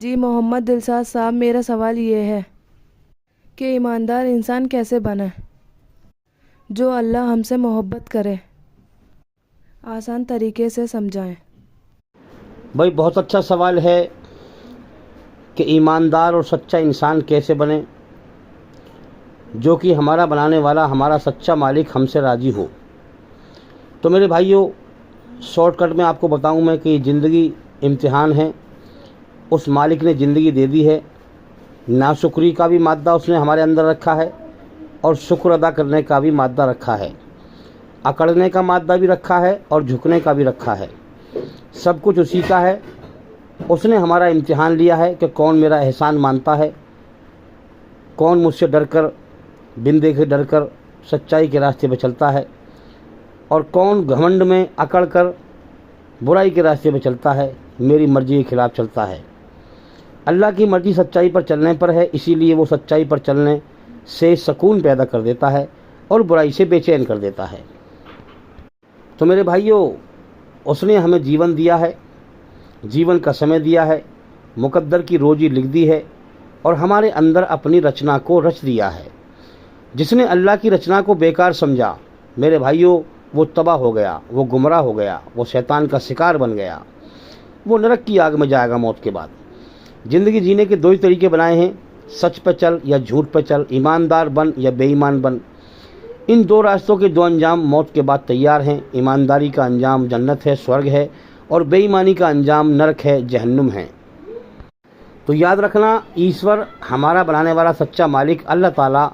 جی محمد دلشاد صاحب، میرا سوال یہ ہے کہ ایماندار انسان کیسے بنیں جو اللہ ہم سے محبت کرے؟ آسان طریقے سے سمجھائیں۔ بھائی بہت اچھا سوال ہے کہ ایماندار اور سچا انسان کیسے بنے جو کہ ہمارا بنانے والا ہمارا سچا مالک ہم سے راضی ہو۔ تو میرے بھائیوں، شارٹ کٹ میں آپ کو بتاؤں میں کہ زندگی امتحان ہے، اس مالک نے زندگی دے دی ہے، ناشکری کا بھی مادہ اس نے ہمارے اندر رکھا ہے اور شکر ادا کرنے کا بھی مادہ رکھا ہے، اکڑنے کا مادہ بھی رکھا ہے اور جھکنے کا بھی رکھا ہے، سب کچھ اسی کا ہے۔ اس نے ہمارا امتحان لیا ہے کہ کون میرا احسان مانتا ہے، کون مجھ سے ڈر کر بن دیکھے ڈر کر سچائی کے راستے پہ چلتا ہے، اور کون گھمنڈ میں اکڑ کر برائی کے راستے پہ چلتا ہے، میری مرضی کے خلاف چلتا ہے۔ اللہ کی مرضی سچائی پر چلنے پر ہے، اسی لیے وہ سچائی پر چلنے سے سکون پیدا کر دیتا ہے اور برائی سے بے چین کر دیتا ہے۔ تو میرے بھائیوں، اس نے ہمیں جیون دیا ہے، جیون کا سمے دیا ہے، مقدر کی روزی لکھ دی ہے اور ہمارے اندر اپنی رچنا کو رچ دیا ہے۔ جس نے اللہ کی رچنا کو بیکار سمجھا، میرے بھائیوں، وہ تباہ ہو گیا، وہ گمراہ ہو گیا، وہ شیطان کا شکار بن گیا، وہ نرک کی آگ میں جائے گا موت کے بعد۔ زندگی جینے کے دو ہی طریقے بنائے ہیں، سچ پہ چل یا جھوٹ پہ چل، ایماندار بن یا بے ایمان بن۔ ان دو راستوں کے دو انجام موت کے بعد تیار ہیں۔ ایمانداری کا انجام جنت ہے، سورگ ہے، اور بے ایمانی کا انجام نرک ہے، جہنم ہے۔ تو یاد رکھنا، ایشور ہمارا بنانے والا سچا مالک اللہ تعالیٰ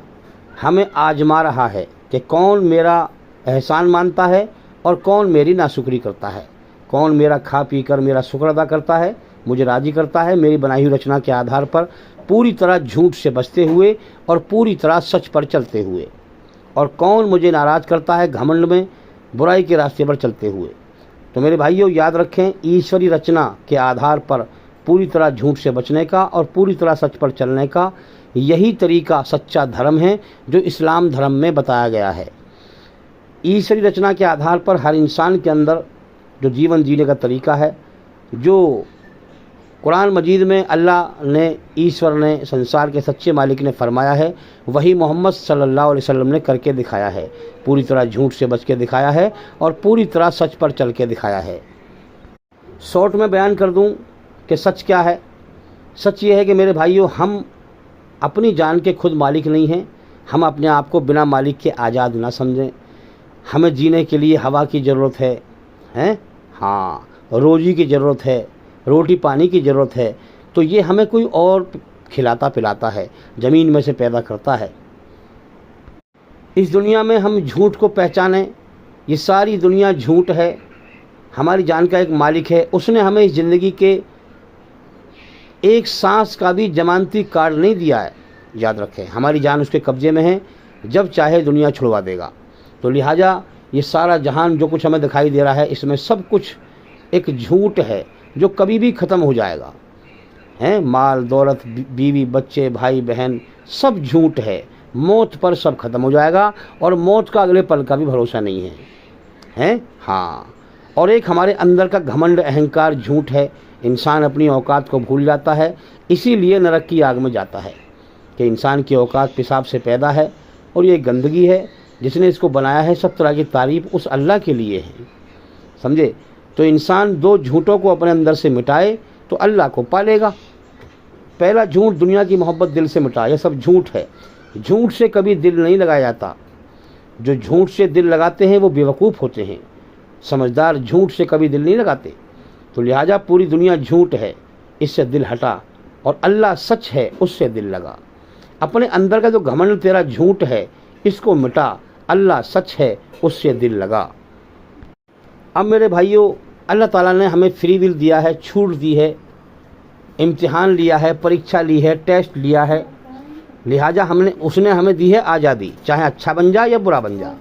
ہمیں آزما رہا ہے کہ کون میرا احسان مانتا ہے اور کون میری ناشکری کرتا ہے، کون میرا کھا پی کر میرا شکر ادا کرتا ہے، مجھے راضی کرتا ہے میری بنائی ہوئی رچنا کے آدھار پر، پوری طرح جھوٹ سے بچتے ہوئے اور پوری طرح سچ پر چلتے ہوئے، اور کون مجھے ناراض کرتا ہے گھمنڈ میں برائی کے راستے پر چلتے ہوئے۔ تو میرے بھائیوں، یاد رکھیں، ایشوری رچنا کے آدھار پر پوری طرح جھوٹ سے بچنے کا اور پوری طرح سچ پر چلنے کا یہی طریقہ سچا دھرم ہے جو اسلام دھرم میں بتایا گیا ہے۔ ایشوری رچنا کے آدھار پر ہر انسان کے اندر جو جیون جینے کا طریقہ ہے، جو قرآن مجید میں اللہ نے، ایشور نے، سنسار کے سچے مالک نے فرمایا ہے، وہی محمد صلی اللہ علیہ وسلم نے کر کے دکھایا ہے، پوری طرح جھوٹ سے بچ کے دکھایا ہے اور پوری طرح سچ پر چل کے دکھایا ہے۔ شارٹ میں بیان کر دوں کہ سچ کیا ہے۔ سچ یہ ہے کہ میرے بھائیوں، ہم اپنی جان کے خود مالک نہیں ہیں، ہم اپنے آپ کو بنا مالک کے آزاد نہ سمجھیں۔ ہمیں جینے کے لیے ہوا کی ضرورت ہے، روزی کی ضرورت ہے، روٹی پانی کی ضرورت ہے، تو یہ ہمیں کوئی اور کھلاتا پلاتا ہے، زمین میں سے پیدا کرتا ہے۔ اس دنیا میں ہم جھوٹ کو پہچانیں، یہ ساری دنیا جھوٹ ہے۔ ہماری جان کا ایک مالک ہے، اس نے ہمیں اس زندگی کے ایک سانس کا بھی ضمانتی کارڈ نہیں دیا ہے۔ یاد رکھیں، ہماری جان اس کے قبضے میں ہے، جب چاہے دنیا چھڑوا دے گا۔ تو لہٰذا یہ سارا جہان جو کچھ ہمیں دکھائی دے رہا ہے، اس میں سب کچھ ایک جھوٹ ہے جو کبھی بھی ختم ہو جائے گا۔ مال دولت، بیوی بچے، بھائی بہن، سب جھوٹ ہے۔ موت پر سب ختم ہو جائے گا اور موت کا اگلے پل کا بھی بھروسہ نہیں ہے۔ اور ایک ہمارے اندر کا گھمنڈ، اہنکار جھوٹ ہے۔ انسان اپنی اوقات کو بھول جاتا ہے، اسی لیے نرک کی آگ میں جاتا ہے کہ انسان کی اوقات پیشاب سے پیدا ہے اور یہ گندگی ہے۔ جس نے اس کو بنایا ہے، سب طرح کی تعریف اس اللہ کے لیے ہے، سمجھے؟ تو انسان دو جھوٹوں کو اپنے اندر سے مٹائے تو اللہ کو پالے گا۔ پہلا جھوٹ، دنیا کی محبت دل سے مٹا، یہ سب جھوٹ ہے۔ جھوٹ سے کبھی دل نہیں لگایا جاتا، جو جھوٹ سے دل لگاتے ہیں وہ بیوقوف ہوتے ہیں، سمجھدار جھوٹ سے کبھی دل نہیں لگاتے۔ تو لہٰذا پوری دنیا جھوٹ ہے، اس سے دل ہٹا، اور اللہ سچ ہے، اس سے دل لگا۔ اپنے اندر کا جو گھمنڈ تیرا جھوٹ ہے، اس کو مٹا، اللہ سچ ہے، اس سے دل لگا۔ اب میرے بھائیوں، اللہ تعالیٰ نے ہمیں فری ول دیا ہے، چھوٹ دی ہے، امتحان لیا ہے، پریکشا لی ہے، ٹیسٹ لیا ہے، لہٰذا اس نے ہمیں دی ہے آزادی، چاہے اچھا بن جا یا برا بن جا،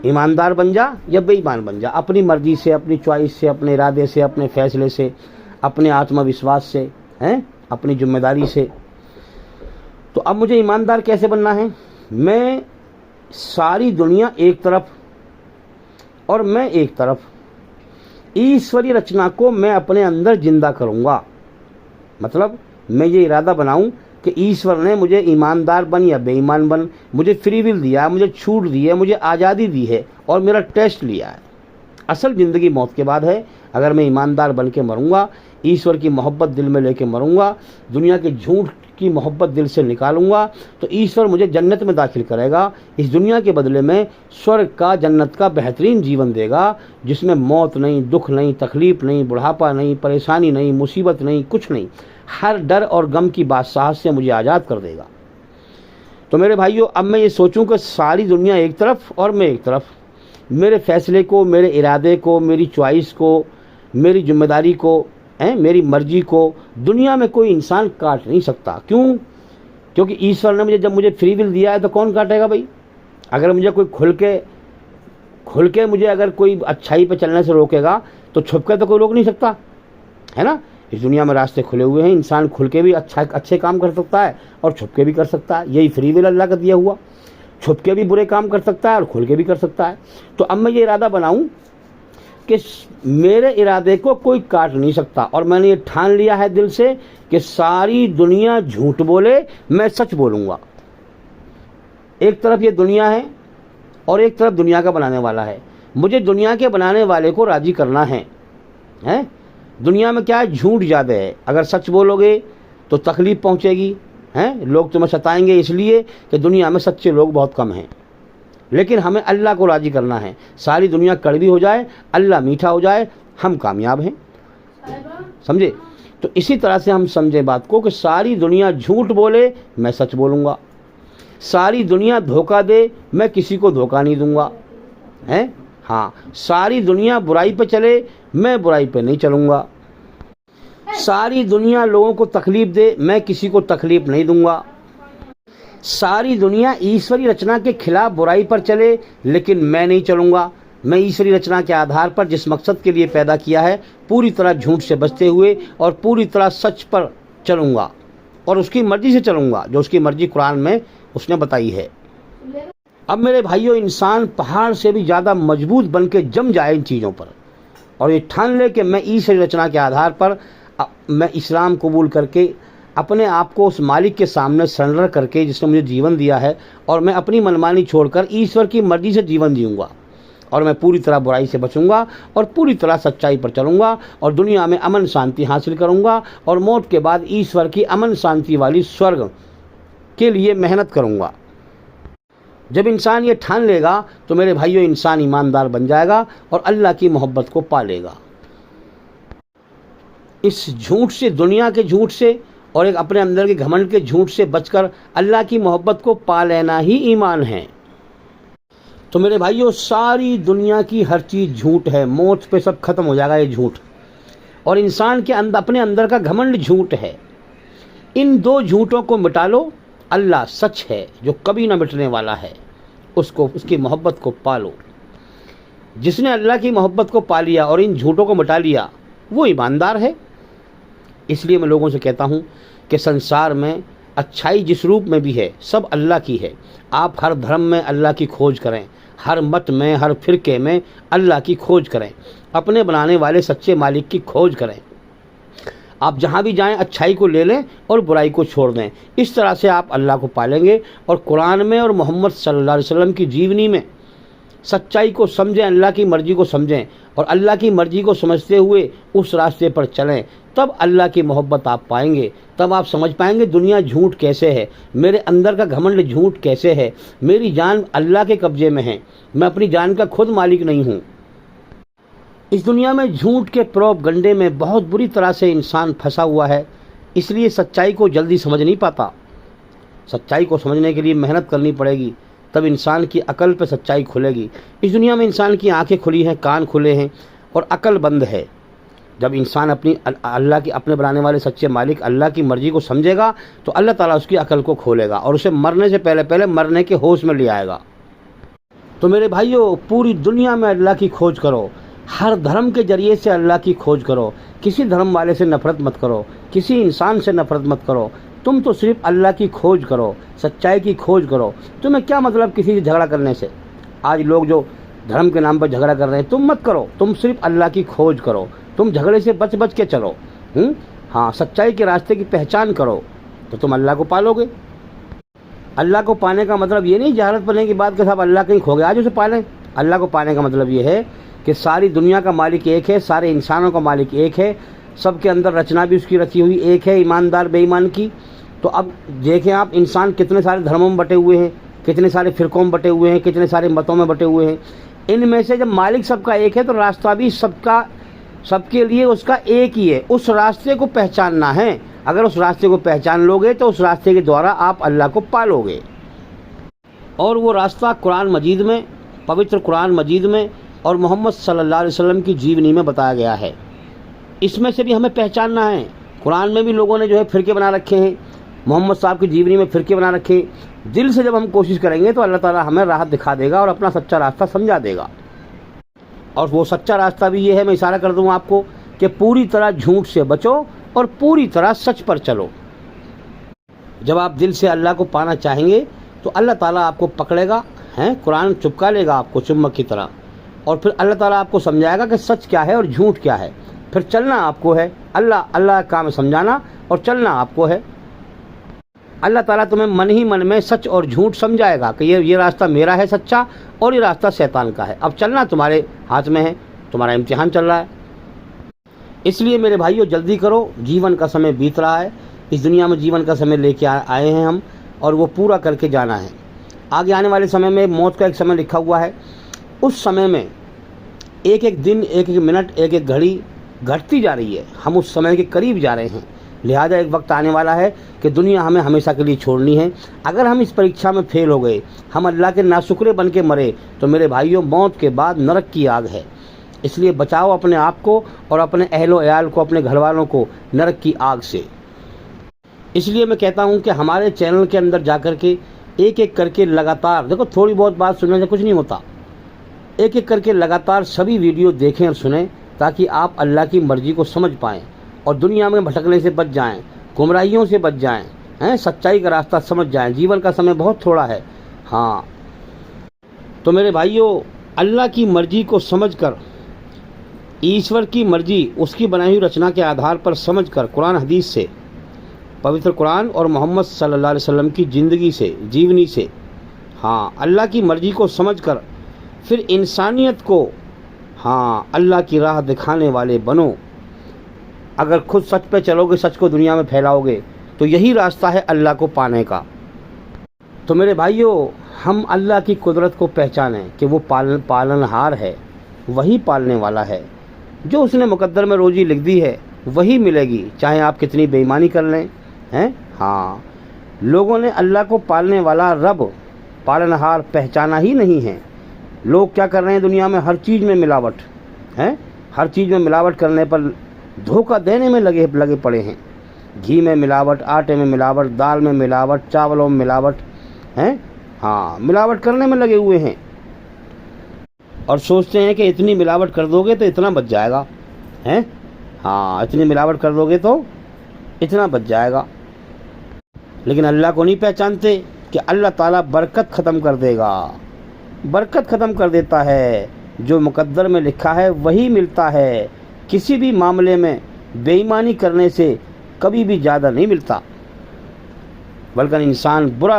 ایماندار بن جا یا بے ایمان بن جا، اپنی مرضی سے، اپنی چوائس سے، اپنے ارادے سے، اپنے فیصلے سے، اپنے آتم وشواس سے، اپنی ذمہ داری سے۔ تو اب مجھے ایماندار کیسے بننا ہے؟ میں ساری دنیا ایک طرف اور میں ایک طرف، ایشوری رچنا کو میں اپنے اندر زندہ کروں گا۔ مطلب میں یہ ارادہ بناؤں کہ ایشور نے مجھے ایماندار بن یا بے ایمان بن، مجھے فری ول دیا ہے، مجھے چھوٹ دی ہے، مجھے آزادی دی ہے اور میرا ٹیسٹ لیا ہے۔ اصل زندگی موت کے بعد ہے۔ اگر میں ایماندار بن کے مروں گا، ایشور کی محبت دل میں لے کے مروں گا، دنیا کے جھوٹ کی محبت دل سے نکالوں گا، تو ایشور مجھے جنت میں داخل کرے گا۔ اس دنیا کے بدلے میں سورگ کا، جنت کا بہترین جیون دے گا، جس میں موت نہیں، دکھ نہیں، تکلیف نہیں، بڑھاپا نہیں، پریشانی نہیں، مصیبت نہیں، کچھ نہیں۔ ہر ڈر اور غم کی بادشاہت سے مجھے آزاد کر دے گا۔ تو میرے بھائیو، اب میں یہ سوچوں کہ ساری دنیا ایک طرف اور میں ایک طرف، میرے فیصلے کو، میرے ارادے کو، میری چوائس کو، میری ذمہ داری کو، میری مرضی کو دنیا میں کوئی انسان کاٹ نہیں سکتا۔ کیوں؟ کیونکہ ایشور نے جب مجھے فری ول دیا ہے تو کون کاٹے گا بھائی؟ اگر مجھے کوئی کھل کے مجھے اگر کوئی اچھائی پہ چلنے سے روکے گا تو چھپ کے تو کوئی روک نہیں سکتا، ہے نا؟ اس دنیا میں راستے کھلے ہوئے ہیں، انسان کھل کے بھی اچھے کام کر سکتا ہے اور چھپ کے بھی کر سکتا ہے۔ یہی فری ول اللہ کا دیا ہوا، چھپ کے بھی برے کام کر سکتا ہے اور کھل کے بھی کر سکتا ہے۔ تو اب میں یہ ارادہ بناؤں کہ میرے ارادے کو کوئی کاٹ نہیں سکتا، اور میں نے یہ ٹھان لیا ہے دل سے کہ ساری دنیا جھوٹ بولے، میں سچ بولوں گا۔ ایک طرف یہ دنیا ہے اور ایک طرف دنیا کا بنانے والا ہے۔ مجھے دنیا کے بنانے والے کو راضی کرنا ہے۔ دنیا میں کیا ہے؟ جھوٹ زیادہ ہے۔ اگر سچ بولو گے تو تکلیف پہنچے گی، لوگ تمہیں ستائیں گے، اس لیے کہ دنیا میں سچے لوگ بہت کم ہیں۔ لیکن ہمیں اللہ کو راضی کرنا ہے۔ ساری دنیا کڑوی ہو جائے، اللہ میٹھا ہو جائے، ہم کامیاب ہیں۔ سمجھے؟ تو اسی طرح سے ہم سمجھیں بات کو کہ ساری دنیا جھوٹ بولے، میں سچ بولوں گا۔ ساری دنیا دھوکہ دے، میں کسی کو دھوکہ نہیں دوں گا۔ ہاں، ساری دنیا برائی پہ چلے، میں برائی پہ نہیں چلوں گا۔ ساری دنیا لوگوں کو تکلیف دے، میں کسی کو تکلیف نہیں دوں گا۔ ساری دنیا ایشوری رچنا کے خلاف برائی پر چلے، لیکن میں نہیں چلوں گا۔ میں ایشوری رچنا کے آدھار پر جس مقصد کے لیے پیدا کیا ہے، پوری طرح جھوٹ سے بچتے ہوئے اور پوری طرح سچ پر چلوں گا، اور اس کی مرضی سے چلوں گا، جو اس کی مرضی قرآن میں اس نے بتائی ہے۔ اب میرے بھائیوں، انسان پہاڑ سے بھی زیادہ مضبوط بن کے جم جائے ان چیزوں پر، اور یہ ٹھان لے کہ میں ایشوری رچنا کے آدھار پر میں اسلام قبول کر کے اپنے آپ کو اس مالک کے سامنے سرنڈر کر کے، جس نے مجھے جیون دیا ہے، اور میں اپنی منمانی چھوڑ کر ایشور کی مرضی سے جیون جیوں گا، اور میں پوری طرح برائی سے بچوں گا اور پوری طرح سچائی پر چلوں گا، اور دنیا میں امن شانتی حاصل کروں گا، اور موت کے بعد ایشور کی امن شانتی والی سورگ کے لیے محنت کروں گا۔ جب انسان یہ ٹھان لے گا تو میرے بھائیوں، انسان ایماندار بن جائے گا اور اللہ کی محبت کو پا لے گا۔ اس جھوٹ سے، دنیا کے جھوٹ سے اور ایک اپنے اندر کے گھمنڈ کے جھوٹ سے بچ کر اللہ کی محبت کو پا لینا ہی ایمان ہے۔ تو میرے بھائیوں، ساری دنیا کی ہر چیز جھوٹ ہے، موت پہ سب ختم ہو جائے گا یہ جھوٹ، اور انسان کے اندر، اپنے اندر کا گھمنڈ جھوٹ ہے۔ ان دو جھوٹوں کو مٹا لو۔ اللہ سچ ہے جو کبھی نہ مٹنے والا ہے، اس کی محبت کو پالو۔ جس نے اللہ کی محبت کو پا لیا اور ان جھوٹوں کو مٹا لیا، وہ ایماندار ہے۔ اس لیے میں لوگوں سے کہتا ہوں کہ سنسار میں اچھائی جس روپ میں بھی ہے، سب اللہ کی ہے۔ آپ ہر دھرم میں اللہ کی کھوج کریں، ہر مت میں، ہر فرقے میں اللہ کی کھوج کریں، اپنے بنانے والے سچے مالک کی کھوج کریں۔ آپ جہاں بھی جائیں اچھائی کو لے لیں اور برائی کو چھوڑ دیں۔ اس طرح سے آپ اللہ کو پالیں گے، اور قرآن میں اور محمد صلی اللہ علیہ وسلم کی جیونی میں سچائی کو سمجھیں، اللہ کی مرضی کو سمجھیں، اور اللہ کی مرضی کو سمجھتے ہوئے اس راستے پر چلیں۔ تب اللہ کی محبت آپ پائیں گے۔ تب آپ سمجھ پائیں گے دنیا جھوٹ کیسے ہے، میرے اندر کا گھمنڈ جھوٹ کیسے ہے، میری جان اللہ کے قبضے میں ہے، میں اپنی جان کا خود مالک نہیں ہوں۔ اس دنیا میں جھوٹ کے پروپگنڈے میں بہت بری طرح سے انسان پھنسا ہوا ہے، اس لیے سچائی کو جلدی سمجھ نہیں پاتا۔ سچائی کو سمجھنے کے لیے محنت کرنی پڑے گی، تب انسان کی عقل پہ سچائی کھلے گی۔ اس دنیا میں انسان کی آنکھیں کھلی ہیں، کان کھلے ہیں اور عقل بند ہے۔ جب انسان اللہ کی، اپنے بنانے والے سچے مالک اللہ کی مرضی کو سمجھے گا تو اللہ تعالیٰ اس کی عقل کو کھولے گا اور اسے مرنے سے پہلے مرنے کے ہوش میں لے آئے گا۔ تو میرے بھائیوں، پوری دنیا میں اللہ کی کھوج کرو، ہر دھرم کے ذریعے سے اللہ کی کھوج کرو۔ کسی دھرم والے سے نفرت مت کرو، کسی انسان سے نفرت مت کرو، تم تو صرف اللہ کی کھوج کرو، سچائی کی کھوج کرو۔ تمہیں کیا مطلب کسی سے جھگڑا کرنے سے؟ آج لوگ جو دھرم کے نام پر جھگڑا کر رہے ہیں، تم مت کرو، تم صرف اللہ کی کھوج کرو، تم جھگڑے سے بچ کے چلو۔ ہاں سچائی کے راستے کی پہچان کرو تو تم اللہ کو پالو گے۔ اللہ کو پانے کا مطلب یہ نہیں جہالت پڑھنے کی بات کہ صاحب اللہ کہیں کھو گیا آج اسے پالیں۔ اللہ کو پانے کا مطلب یہ ہے کہ ساری دنیا کا مالک ایک ہے، سارے انسانوں کا مالک ایک ہے، سب کے اندر رچنا بھی اس کی رچی ہوئی ایک ہے، ایماندار بے ایمان کی۔ تو اب دیکھیں آپ انسان کتنے سارے دھرموں میں بٹے ہوئے ہیں، کتنے سارے فرقوں میں بٹے ہوئے ہیں، کتنے سارے متوں میں بٹے ہوئے ہیں۔ ان میں سے جب مالک سب کا ایک ہے تو راستہ بھی سب کے لیے اس کا ایک ہی ہے۔ اس راستے کو پہچاننا ہے۔ اگر اس راستے کو پہچان لوگے تو اس راستے کے دوارا آپ اللہ کو پالو گے۔ اور وہ راستہ قرآن مجید میں، پوتر قرآن مجید میں اور محمد صلی اللہ علیہ وسلم کی جیونی میں بتایا گیا ہے۔ اس میں سے بھی ہمیں پہچاننا ہے۔ قرآن میں بھی لوگوں نے جو ہے فرقے بنا رکھے ہیں، محمد صاحب کی جیونی میں فرقے بنا رکھے۔ دل سے جب ہم کوشش کریں گے تو اللہ تعالیٰ ہمیں راہ دکھا دے گا اور اپنا سچا راستہ سمجھا دے گا۔ اور وہ سچا راستہ بھی یہ ہے، میں اشارہ کر دوں آپ کو، کہ پوری طرح جھوٹ سے بچو اور پوری طرح سچ پر چلو۔ جب آپ دل سے اللہ کو پانا چاہیں گے تو اللہ تعالیٰ آپ کو پکڑے گا، قرآن چپکا لے گا آپ کو چمک کی طرح، اور پھر اللہ تعالیٰ آپ کو سمجھائے گا کہ سچ کیا ہے اور جھوٹ کیا ہے۔ پھر چلنا آپ کو ہے، اللہ کا کام ہے سمجھانا، اور چلنا آپ کو ہے۔ اللہ تعالیٰ تمہیں من ہی من میں سچ اور جھوٹ سمجھائے گا کہ یہ راستہ میرا ہے سچا اور یہ راستہ شیطان کا ہے۔ اب چلنا تمہارے ہاتھ میں ہے، تمہارا امتحان چل رہا ہے۔ اس لیے میرے بھائیو جلدی کرو، جیون کا سمے بیت رہا ہے۔ اس دنیا میں جیون کا سمے لے کے آئے ہیں ہم، اور وہ پورا کر کے جانا ہے۔ آگے آنے والے سمے میں موت کا ایک سمے لکھا ہوا ہے۔ اس سمے میں ایک ایک دن، ایک ایک منٹ، ایک ایک گھڑی گھٹتی جا رہی ہے۔ ہم اس سمے کے قریب جا رہے ہیں، لہذا ایک وقت آنے والا ہے کہ دنیا ہمیں ہمیشہ کے لیے چھوڑنی ہے۔ اگر ہم اس پریکشا میں فیل ہو گئے، ہم اللہ کے ناشکرے بن کے مرے، تو میرے بھائیوں موت کے بعد نرک کی آگ ہے۔ اس لیے بچاؤ اپنے آپ کو اور اپنے اہل و عیال کو، اپنے گھر والوں کو نرک کی آگ سے۔ اس لیے میں کہتا ہوں کہ ہمارے چینل کے اندر جا کر کے ایک ایک کر کے لگاتار، دیکھو تھوڑی بہت بات سننے سے کچھ نہیں ہوتا، ایک ایک کر کے لگاتار سبھی ویڈیو دیکھیں اور سنیں، تاکہ آپ اللہ کی مرضی کو سمجھ پائیں اور دنیا میں بھٹکنے سے بچ جائیں، گمراہیوں سے بچ جائیں، سچائی کا راستہ سمجھ جائیں۔ جیون کا سمے بہت تھوڑا ہے۔ ہاں تو میرے بھائیوں، اللہ کی مرضی کو سمجھ کر، ایشور کی مرضی اس کی بنائی ہوئی رچنا کے آدھار پر سمجھ کر، قرآن حدیث سے، پوتر قرآن اور محمد صلی اللہ علیہ وسلم کی زندگی سے، جیونی سے، اللہ کی مرضی کو سمجھ کر پھر انسانیت کو اللہ کی راہ دکھانے والے بنو۔ اگر خود سچ پہ چلو گے، سچ کو دنیا میں پھیلاؤ گے، تو یہی راستہ ہے اللہ کو پانے کا۔ تو میرے بھائیوں، ہم اللہ کی قدرت کو پہچانیں کہ وہ پالنہار ہے، وہی پالنے والا ہے۔ جو اس نے مقدر میں روزی لکھ دی ہے وہی ملے گی، چاہے آپ کتنی بے ایمانی کر لیں۔ لوگوں نے اللہ کو پالنے والا رب، پالنہار پہچانا ہی نہیں ہے۔ لوگ کیا کر رہے ہیں دنیا میں؟ ہر چیز میں ملاوٹ ہے، ہر چیز میں ملاوٹ کرنے پر دھوکہ دینے میں لگے پڑے ہیں۔ گھی میں ملاوٹ، آٹے میں ملاوٹ، دال میں ملاوٹ، چاولوں میں ملاوٹ، ملاوٹ کرنے میں لگے ہوئے ہیں، اور سوچتے ہیں کہ اتنی ملاوٹ کر دو گے تو اتنا بچ جائے گا، اتنی ملاوٹ کر دو گے تو اتنا بچ جائے گا۔ لیکن اللہ کو نہیں پہچانتے کہ اللہ تعالیٰ برکت ختم کر دے گا، برکت ختم کر دیتا ہے۔ جو مقدر میں لکھا ہے وہی ملتا ہے۔ کسی بھی معاملے میں بے ایمانی کرنے سے کبھی بھی زیادہ نہیں ملتا، بلکہ انسان برا،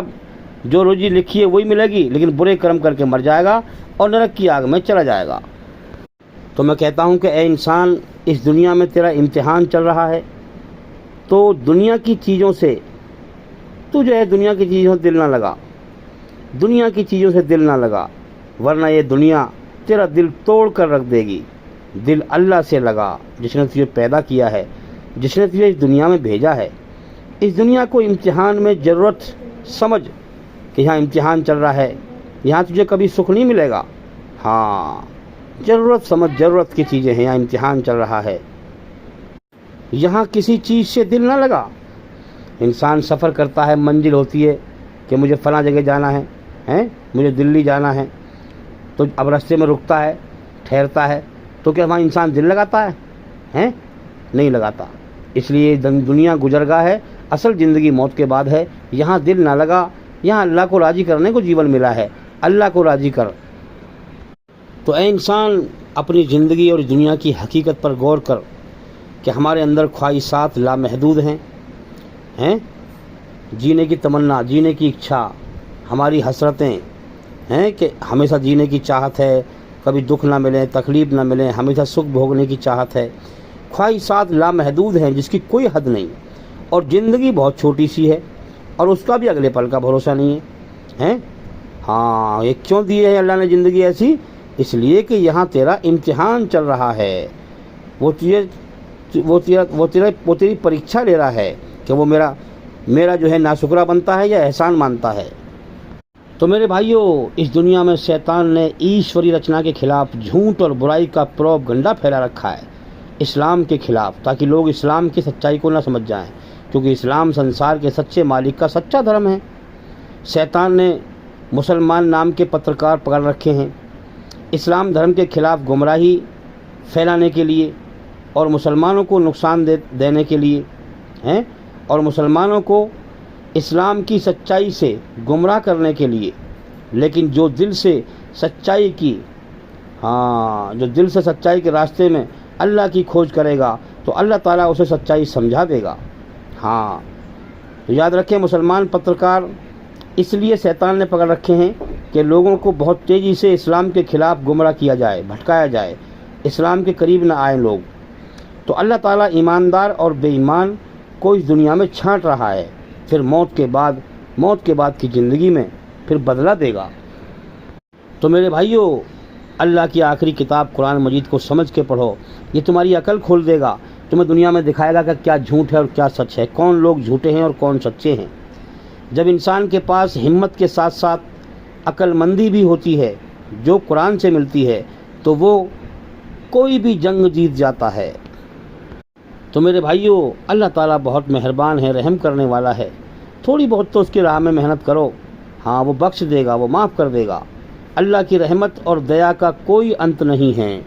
جو روزی لکھی ہے وہی ملے گی، لیکن برے کرم کر کے مر جائے گا اور نرک کی آگ میں چلا جائے گا۔ تو میں کہتا ہوں کہ اے انسان، اس دنیا میں تیرا امتحان چل رہا ہے، تو دنیا کی چیزوں سے تو جو ہے دنیا کی چیزوں سے دل نہ لگا، دنیا کی چیزوں سے دل نہ لگا، ورنہ یہ دنیا تیرا دل توڑ کر رکھ دے گی۔ دل اللہ سے لگا، جس نے تجھے پیدا کیا ہے، جس نے تجھے اس دنیا میں بھیجا ہے۔ اس دنیا کو امتحان میں ضرورت سمجھ کہ یہاں امتحان چل رہا ہے، یہاں تجھے کبھی سکھ نہیں ملے گا۔ ضرورت سمجھ، ضرورت کی چیزیں ہیں، یہاں امتحان چل رہا ہے، یہاں کسی چیز سے دل نہ لگا۔ انسان سفر کرتا ہے، منزل ہوتی ہے کہ مجھے فلاں جگہ جانا ہے، مجھے دلی جانا ہے، تو اب راستے میں رکتا ہے، ٹھہرتا ہے، تو کیا وہاں انسان دل لگاتا ہے؟ نہیں لگاتا۔ اس لیے دنیا گزرگاہ ہے، اصل زندگی موت کے بعد ہے۔ یہاں دل نہ لگا، یہاں اللہ کو راضی کرنے کو جیون ملا ہے، اللہ کو راضی کر۔ تو اے انسان، اپنی زندگی اور دنیا کی حقیقت پر غور کر کہ ہمارے اندر خواہشات لامحدود ہیں جینے کی تمنا، جینے کی اچھا، ہماری حسرتیں ہیں کہ ہمیشہ جینے کی چاہت ہے، کبھی دکھ نہ ملے، تکلیف نہ ملے، ہمیشہ سکھ بھوگنے کی چاہت ہے۔ خواہشات لامحدود ہیں جس کی کوئی حد نہیں، اور زندگی بہت چھوٹی سی ہے اور اس کا بھی اگلے پل کا بھروسہ نہیں ہے۔ ہاں، یہ کیوں دی ہے اللہ نے زندگی ایسی؟ اس لیے کہ یہاں تیرا امتحان چل رہا ہے، وہ تیری پریکشا لے رہا ہے کہ وہ میرا جو ہے ناشکرہ بنتا ہے یا احسان مانتا ہے۔ تو میرے بھائیوں، اس دنیا میں شیطان نے ایشوری رچنا کے خلاف جھوٹ اور برائی کا پروپگنڈا پھیلا رکھا ہے اسلام کے خلاف، تاکہ لوگ اسلام کی سچائی کو نہ سمجھ جائیں، کیونکہ اسلام سنسار کے سچے مالک کا سچا دھرم ہے۔ شیطان نے مسلمان نام کے پترکار پکڑ رکھے ہیں اسلام دھرم کے خلاف گمراہی پھیلانے کے لیے اور مسلمانوں کو نقصان دینے کے لیے اور مسلمانوں کو اسلام کی سچائی سے گمراہ کرنے کے لیے۔ لیکن جو دل سے سچائی کے راستے میں اللہ کی کھوج کرے گا تو اللہ تعالیٰ اسے سچائی سمجھا دے گا۔ تو یاد رکھیں، مسلمان پترکار اس لیے شیطان نے پکڑ رکھے ہیں کہ لوگوں کو بہت تیزی سے اسلام کے خلاف گمراہ کیا جائے، بھٹکایا جائے، اسلام کے قریب نہ آئیں لوگ۔ تو اللہ تعالیٰ ایماندار اور بے ایمان کو اس دنیا میں چھانٹ رہا ہے، پھر موت کے بعد کی زندگی میں پھر بدلہ دے گا۔ تو میرے بھائیوں، اللہ کی آخری کتاب قرآن مجید کو سمجھ کے پڑھو، یہ تمہاری عقل کھول دے گا، تمہیں دنیا میں دکھائے گا کہ کیا جھوٹ ہے اور کیا سچ ہے، کون لوگ جھوٹے ہیں اور کون سچے ہیں۔ جب انسان کے پاس ہمت کے ساتھ ساتھ عقل مندی بھی ہوتی ہے جو قرآن سے ملتی ہے، تو وہ کوئی بھی جنگ جیت جاتا ہے۔ تو میرے بھائیوں، اللہ تعالیٰ بہت مہربان ہے، رحم کرنے والا ہے، تھوڑی بہت تو اس کی راہ میں محنت کرو، وہ بخش دے گا، وہ معاف کر دے گا۔ اللہ کی رحمت اور دیا کا کوئی انت نہیں ہے۔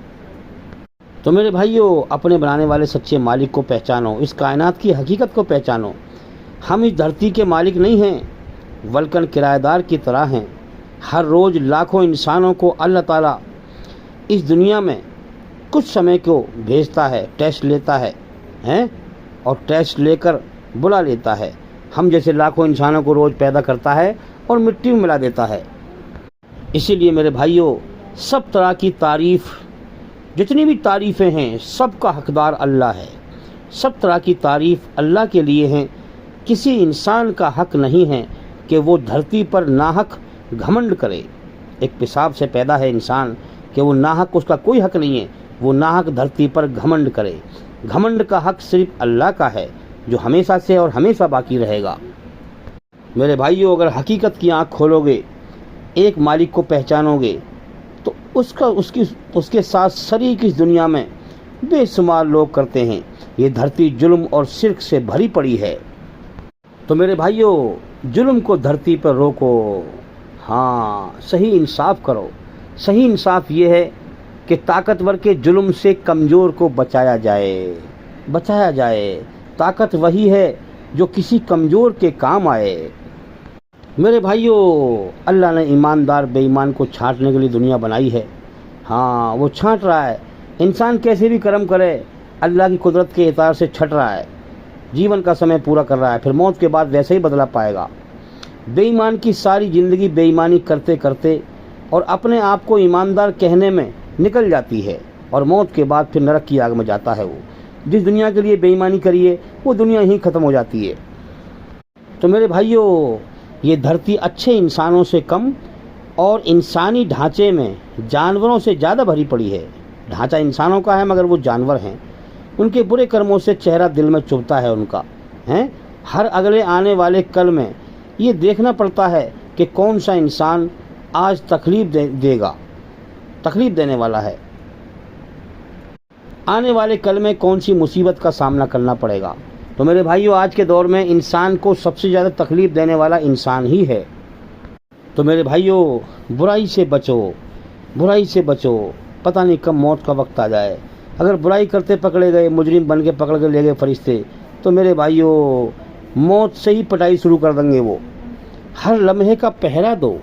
تو میرے بھائیوں، اپنے بنانے والے سچے مالک کو پہچانو، اس کائنات کی حقیقت کو پہچانو۔ ہم اس دھرتی کے مالک نہیں ہیں، بلکہ کرایہ دار کی طرح ہیں۔ ہر روز لاکھوں انسانوں کو اللہ تعالیٰ اس دنیا میں کچھ سمے کو بھیجتا ہے، ٹیسٹ لیتا ہے اور ٹیسٹ لے کر بلا لیتا ہے۔ ہم جیسے لاکھوں انسانوں کو روز پیدا کرتا ہے اور مٹی میں ملا دیتا ہے۔ اسی لیے میرے بھائیوں، سب طرح کی تعریف، جتنی بھی تعریفیں ہیں، سب کا حقدار اللہ ہے۔ سب طرح کی تعریف اللہ کے لیے ہیں۔ کسی انسان کا حق نہیں ہے کہ وہ دھرتی پر ناحق گھمنڈ کرے۔ ایک پیشاب سے پیدا ہے انسان کہ وہ ناحق، اس کا کوئی حق نہیں ہے وہ ناحق دھرتی پر گھمنڈ کرے۔ گھمنڈ کا حق صرف اللہ کا ہے جو ہمیشہ سے اور ہمیشہ باقی رہے گا۔ میرے بھائیوں، اگر حقیقت کی آنکھ کھولو گے، ایک مالک کو پہچانو گے، تو اس کے ساتھ شریک اس دنیا میں بے شمار لوگ کرتے ہیں۔ یہ دھرتی ظلم اور شرک سے بھری پڑی ہے۔ تو میرے بھائیوں، ظلم کو دھرتی پر روکو، صحیح انصاف کرو۔ صحیح انصاف یہ ہے کہ طاقتور کے ظلم سے کمزور کو بچایا جائے۔ طاقت وہی ہے جو کسی کمزور کے کام آئے۔ میرے بھائیوں، اللہ نے ایماندار بے ایمان کو چھانٹنے کے لیے دنیا بنائی ہے۔ وہ چھانٹ رہا ہے۔ انسان کیسے بھی کرم کرے، اللہ کی قدرت کے اطاعت سے چھٹ رہا ہے، جیون کا سمے پورا کر رہا ہے، پھر موت کے بعد ویسے ہی بدلا پائے گا۔ بے ایمان کی ساری زندگی بے ایمانی کرتے کرتے اور اپنے آپ کو ایماندار کہنے میں نکل جاتی ہے، اور موت کے بعد پھر نرک کی آگ میں جاتا ہے۔ وہ جس دنیا کے لیے بے ایمانی کریے، وہ دنیا ہی ختم ہو جاتی ہے۔ تو میرے بھائیوں، یہ دھرتی اچھے انسانوں سے کم اور انسانی ڈھانچے میں جانوروں سے زیادہ بھری پڑی ہے۔ ڈھانچہ انسانوں کا ہے مگر وہ جانور ہیں۔ ان کے برے کرموں سے چہرہ دل میں چبھتا ہے ان کا۔ ہر اگلے آنے والے کل میں یہ دیکھنا پڑتا ہے کہ کون سا انسان آج تکلیف دینے والا ہے، آنے والے کل میں کون سی مصیبت کا سامنا کرنا پڑے گا۔ تو میرے بھائیوں، آج کے دور میں انسان کو سب سے زیادہ تکلیف دینے والا انسان ہی ہے۔ تو میرے بھائیوں، برائی سے بچو، پتہ نہیں کب موت کا وقت آ جائے۔ اگر برائی کرتے پکڑے گئے، مجرم بن کے پکڑ کے لے گئے فرشتے، تو میرے بھائیوں، موت سے ہی پٹائی شروع کر دیں گے وہ۔ ہر لمحے کا پہرا دو،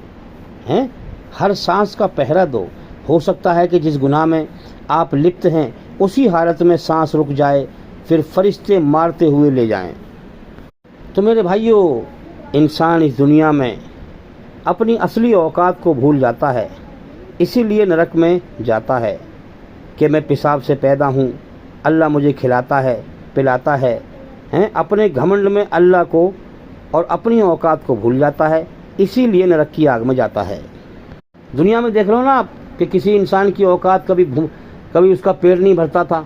ہر سانس کا پہرا دو۔ ہو سکتا ہے کہ جس گناہ میں آپ لپت ہیں اسی حالت میں سانس رک جائے، پھر فرشتے مارتے ہوئے لے جائیں۔ تو میرے بھائیوں، انسان اس دنیا میں اپنی اصلی اوقات کو بھول جاتا ہے، اسی لیے نرک میں جاتا ہے کہ میں پیشاب سے پیدا ہوں، اللہ مجھے کھلاتا ہے پلاتا ہے، اپنے گھمنڈ میں اللہ کو اور اپنی اوقات کو بھول جاتا ہے، اسی لیے نرک کی آگ میں جاتا ہے۔ دنیا میں دیکھ لو نا آپ کہ کسی انسان کی اوقات کبھی اس کا پیٹ نہیں بھرتا تھا،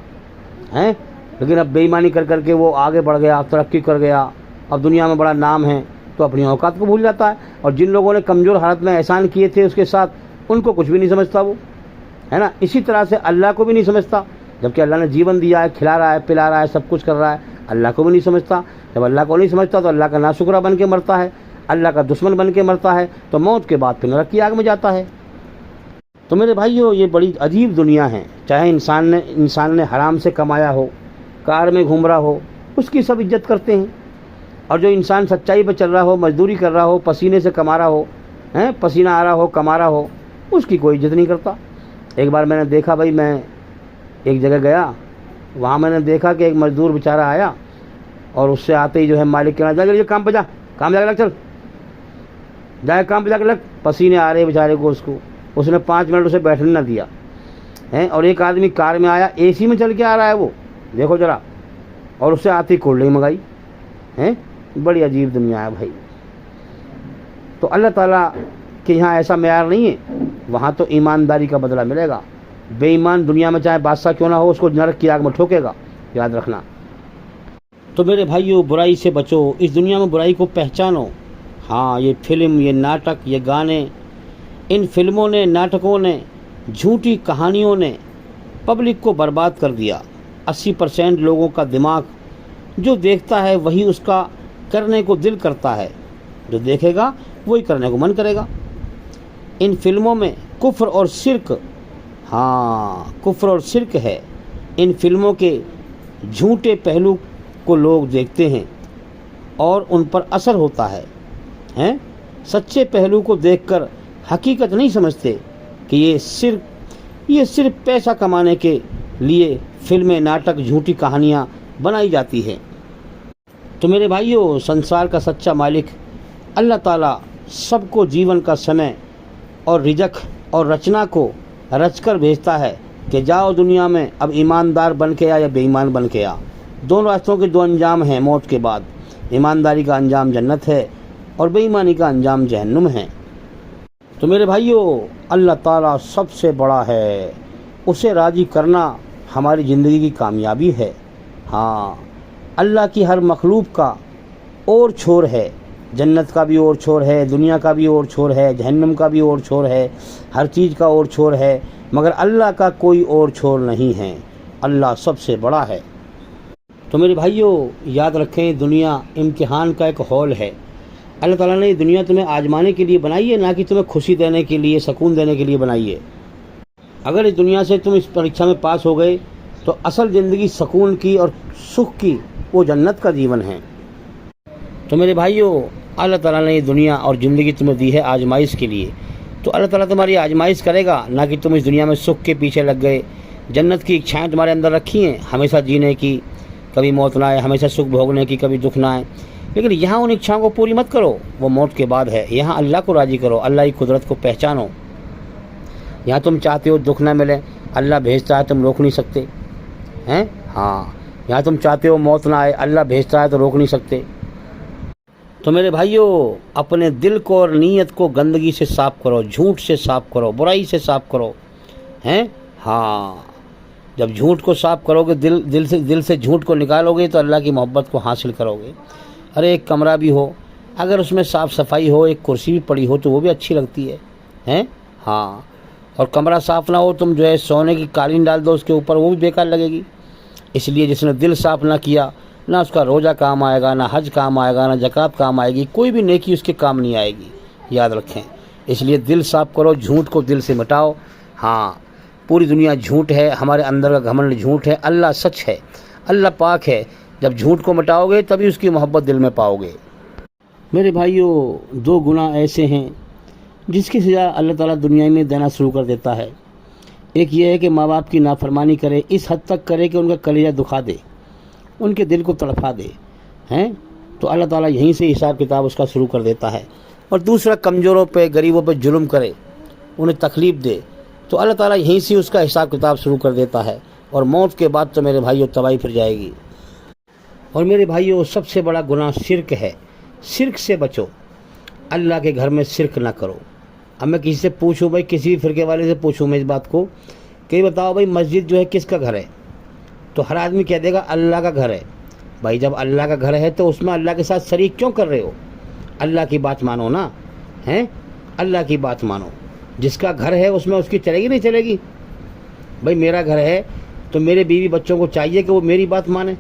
لیکن اب بے ایمانی کر کر کے وہ آگے بڑھ گیا، ترقی کر گیا، اب دنیا میں بڑا نام ہے، تو اپنی اوقات کو بھول جاتا ہے۔ اور جن لوگوں نے کمزور حالت میں احسان کیے تھے اس کے ساتھ، ان کو کچھ بھی نہیں سمجھتا وہ، ہے نا۔ اسی طرح سے اللہ کو بھی نہیں سمجھتا، جبکہ اللہ نے جیون دیا ہے، کھلا رہا ہے پلا رہا ہے، سب کچھ کر رہا ہے، اللہ کو بھی نہیں سمجھتا۔ جب اللہ کو نہیں سمجھتا تو اللہ کا ناشکرہ بن کے مرتا ہے، اللہ کا دشمن بن کے مرتا ہے، تو موت کے بعد پھر نرک کی آگ میں جاتا ہے۔ تو میرے بھائیوں، یہ بڑی عجیب دنیا ہے۔ چاہے انسان نے حرام سے کمایا ہو، کار میں گھوم رہا ہو، اس کی سب عزت کرتے ہیں، اور جو انسان سچائی پہ چل رہا ہو، مزدوری کر رہا ہو، پسینے سے کما رہا ہو، پسینہ آ رہا ہو، کما رہا ہو، اس کی کوئی عزت نہیں کرتا۔ ایک بار میں نے دیکھا، بھائی میں ایک جگہ گیا، وہاں میں نے دیکھا کہ ایک مزدور بیچارہ آیا، اور اس سے آتے ہی جو ہے مالک کہنا جا کے کام پہ جا کے لگ، چل جائے کام پہ جا کے لگ، پسینے آ رہے بیچارے کو، اس نے 5 منٹ اسے بیٹھنے نہ دیا، اور ایک آدمی کار میں آیا، اے سی میں چل کے آ رہا ہے وہ، دیکھو ذرا، اور اس سے آتی کولڈ ڈرنک منگائی۔ بڑی عجیب دنیا ہے بھائی۔ تو اللہ تعالیٰ کہ یہاں ایسا معیار نہیں ہے، وہاں تو ایمانداری کا بدلہ ملے گا۔ بے ایمان دنیا میں چاہے بادشاہ کیوں نہ ہو، اس کو نرک کی آگ میں ٹھوکے گا، یاد رکھنا۔ تو میرے بھائیو، برائی سے بچو، اس دنیا میں برائی کو پہچانو۔ ہاں، یہ فلم، یہ ناٹک، یہ گانے، ان فلموں نے، ناٹکوں نے، جھوٹی کہانیوں نے پبلک کو برباد کر دیا۔ 80% لوگوں کا دماغ جو دیکھتا ہے وہی اس کا کرنے کو دل کرتا ہے، جو دیکھے گا وہی کرنے کو من کرے گا۔ ان فلموں میں کفر اور شرک، کفر اور شرک ہے۔ ان فلموں کے جھوٹے پہلو کو لوگ دیکھتے ہیں اور ان پر اثر ہوتا ہے، سچے پہلو کو دیکھ کر حقیقت نہیں سمجھتے کہ یہ صرف پیسہ کمانے کے لیے فلمیں، ناٹک، جھوٹی کہانیاں بنائی جاتی ہیں۔ تو میرے بھائیوں، سنسار کا سچا مالک اللہ تعالیٰ سب کو جیون کا سمے اور رزق اور رچنا کو رچ کر بھیجتا ہے کہ جاؤ دنیا میں، اب ایماندار بن کے آ یا بے ایمان بن کے آ۔ دونوں راستوں کے 2 انجام ہیں موت کے بعد۔ ایمانداری کا انجام جنت ہے اور بے ایمانی کا انجام جہنم ہے۔ تو میرے بھائیوں، اللہ تعالیٰ سب سے بڑا ہے، اسے راضی کرنا ہماری زندگی کی کامیابی ہے۔ اللہ کی ہر مخلوق کا اور چھور ہے، جنت کا بھی اور چھور ہے، دنیا کا بھی اور چھور ہے، جہنم کا بھی اور چھور ہے، ہر چیز کا اور چھور ہے، مگر اللہ کا کوئی اور چھور نہیں ہے۔ اللہ سب سے بڑا ہے۔ تو میرے بھائیوں، یاد رکھیں، دنیا امتحان کا ایک ہال ہے۔ اللہ تعالیٰ نے یہ دنیا تمہیں آزمانے کے لیے بنائی ہے، نہ کہ تمہیں خوشی دینے کے لیے، سکون دینے کے لیے بنائی ہے۔ اگر اس دنیا سے تم اس پریکشا میں پاس ہو گئے تو اصل زندگی سکون کی اور سکھ کی، وہ جنت کا جیون ہے۔ تو میرے بھائیوں، اللہ تعالیٰ نے یہ دنیا اور زندگی تمہیں دی ہے آزمائش کے لیے، تو اللہ تعالیٰ تمہاری آزمائش کرے گا، نہ کہ تم اس دنیا میں سکھ کے پیچھے لگ گئے۔ جنت کی اچھائیں تمہارے اندر رکھی ہیں، ہمیشہ جینے کی، کبھی موت نہ آئے، ہمیشہ سکھ بھوگنے کی، کبھی دکھ نہ آئے، لیکن یہاں ان اچھاؤں کو پوری مت کرو، وہ موت کے بعد ہے۔ یہاں اللہ کو راضی کرو، اللہ کی قدرت کو پہچانو۔ یہاں تم چاہتے ہو دکھ نہ ملے، اللہ بھیجتا ہے، تم روک نہیں سکتے ہیں۔ یہاں تم چاہتے ہو موت نہ آئے، اللہ بھیجتا ہے تو روک نہیں سکتے۔ تو میرے بھائیوں، اپنے دل کو اور نیت کو گندگی سے صاف کرو، جھوٹ سے صاف کرو، برائی سے صاف کرو، جب جھوٹ کو صاف کرو گے، دل سے جھوٹ کو نکالو گے تو اللہ کی محبت کو حاصل کرو گے۔ ارے ایک کمرہ بھی ہو، اگر اس میں صاف صفائی ہو، ایک کرسی بھی پڑی ہو تو وہ بھی اچھی لگتی ہے، اور کمرہ صاف نہ ہو، تم جو ہے سونے کی قالین ڈال دو اس کے اوپر، وہ بھی بیکار لگے گی۔ اس لیے جس نے دل صاف نہ کیا، نہ اس کا روزہ کام آئے گا، نہ حج کام آئے گا، نہ زکوٰۃ کام آئے گی، کوئی بھی نیکی اس کے کام نہیں آئے گی، یاد رکھیں۔ اس لیے دل صاف کرو، جھوٹ کو دل سے مٹاؤ۔ پوری دنیا جھوٹ ہے، ہمارے اندر کا گھمنڈ جھوٹ ہے، اللہ سچ ہے، اللہ پاک ہے۔ جب جھوٹ کو مٹاؤ گے تبھی اس کی محبت دل میں پاؤ گے۔ میرے بھائیوں، 2 گناہ ایسے ہیں جس کی سزا اللہ تعالیٰ دنیا میں دینا شروع کر دیتا ہے۔ ایک یہ ہے کہ ماں باپ کی نافرمانی کرے، اس حد تک کرے کہ ان کا کلیجہ دکھا دے، ان کے دل کو تڑپا دے ہیں تو اللہ تعالیٰ یہیں سے حساب کتاب اس کا شروع کر دیتا ہے. اور دوسرا کمزوروں پہ غریبوں پہ ظلم کرے, انہیں تکلیف دے, تو اللہ تعالیٰ یہیں سے اس کا حساب کتاب شروع کر دیتا ہے. اور موت کے بعد تو میرے بھائیوں تباہی پھر جائے گی. اور میرے بھائیوں سب سے بڑا گناہ شرک ہے. شرک سے بچو, اللہ کے گھر میں شرک نہ کرو. اب میں کسی سے پوچھوں بھائی, کسی فرقے والے سے پوچھوں میں اس بات کو کہ بتاؤ بھائی مسجد جو ہے کس کا گھر ہے, تو ہر آدمی کہہ دے گا اللہ کا گھر ہے. بھائی جب اللہ کا گھر ہے تو اس میں اللہ کے ساتھ شریک کیوں کر رہے ہو؟ اللہ کی بات مانو نا, ہیں اللہ کی بات مانو. جس کا گھر ہے اس میں اس کی چلے گی نہیں چلے گی؟ بھائی میرا گھر ہے تو میرے بیوی بچوں کو چاہیے کہ وہ میری بات مانیں,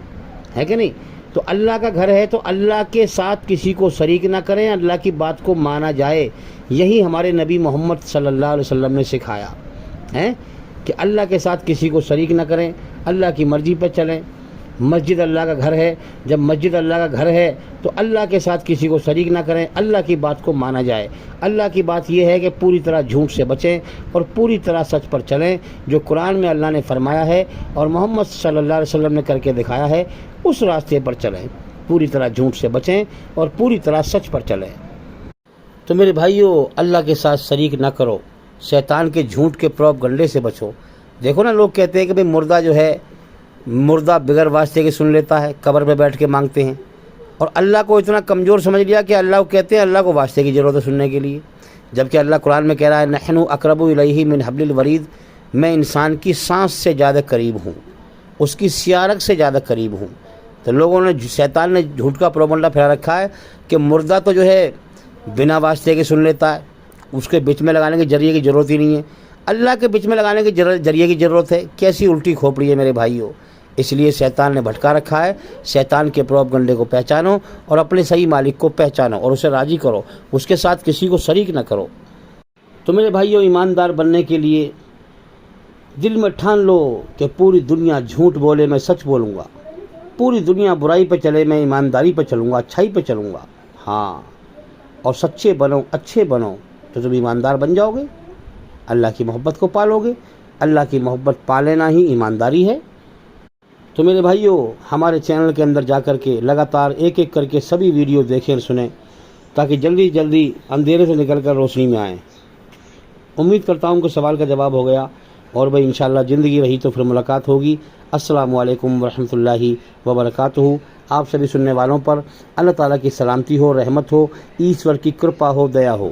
ہے کہ نہیں؟ تو اللہ کا گھر ہے تو اللہ کے ساتھ کسی کو شریک نہ کریں, اللہ کی بات کو مانا جائے. یہی ہمارے نبی محمد صلی اللہ علیہ وسلم نے سکھایا ہے کہ اللہ کے ساتھ کسی کو شریک نہ کریں, اللہ کی مرضی پہ چلیں. مسجد اللہ کا گھر ہے, جب مسجد اللہ کا گھر ہے تو اللہ کے ساتھ کسی کو شریک نہ کریں, اللہ کی بات کو مانا جائے. اللہ کی بات یہ ہے کہ پوری طرح جھوٹ سے بچیں اور پوری طرح سچ پر چلیں. جو قرآن میں اللہ نے فرمایا ہے اور محمد صلی اللہ علیہ وسلم نے کر کے دکھایا ہے اس راستے پر چلیں. پوری طرح جھوٹ سے بچیں اور پوری طرح سچ پر چلیں. تو میرے بھائیوں اللہ کے ساتھ شریک نہ کرو, شیطان کے جھوٹ کے پروپگنڈے سے بچو. دیکھو نا لوگ کہتے ہیں کہ بھئی مردہ جو ہے مردہ بغیر واسطے کے سن لیتا ہے, قبر پہ بیٹھ کے مانگتے ہیں, اور اللہ کو اتنا کمزور سمجھ لیا کہ اللہ کو کہتے ہیں اللہ کو واسطے کی ضرورت ہے سننے کے لیے. جبکہ اللہ قرآن میں کہہ رہا ہے نحن اقرب الیہ من حبل الورید, میں انسان کی سانس سے زیادہ قریب ہوں, اس کی سیارک سے زیادہ قریب ہوں. تو لوگوں نے شیطان نے جھوٹ کا پروپگنڈا پھیلا رکھا ہے کہ مردہ تو جو ہے بنا واسطے کے سن لیتا ہے, اس کے بیچ میں لگانے کے ذریعے کی ضرورت ہی نہیں ہے. اللہ کے بیچ میں لگانے کے ذریعے کی ضرورت ہے. کیسی الٹی کھوپڑی ہے میرے بھائیوں. اس لیے شیطان نے بھٹکا رکھا ہے. شیطان کے پروپگنڈے کو پہچانو اور اپنے صحیح مالک کو پہچانو اور اسے راضی کرو, اس کے ساتھ کسی کو شریک نہ کرو. تو میرے بھائیوں ایماندار بننے کے لیے دل میں ٹھان لو کہ پوری دنیا جھوٹ بولے میں سچ بولوں گا, پوری دنیا برائی پہ چلے میں ایمانداری پہ چلوں گا, اچھائی پہ چلوں گا. ہاں, اور سچے بنو, اچھے بنو تو تم ایماندار بن جاؤ گے, اللہ کی محبت کو پالو گے. اللہ کی محبت پا لینا ہی ایمانداری ہے. تو میرے بھائیوں ہمارے چینل کے اندر جا کر کے لگاتار ایک ایک کر کے سبھی ویڈیو دیکھیں اور سنیں تاکہ جلدی جلدی اندھیرے سے نکل کر روشنی میں آئیں. امید کرتا ہوں کہ سوال کا جواب ہو گیا, اور بھائی انشاءاللہ زندگی رہی تو پھر ملاقات ہوگی. السلام علیکم ورحمۃ اللہ وبرکاتہ. آپ سبھی سننے والوں پر اللہ تعالیٰ کی سلامتی ہو, رحمت ہو, ایشور کی کرپا ہو, دیا ہو.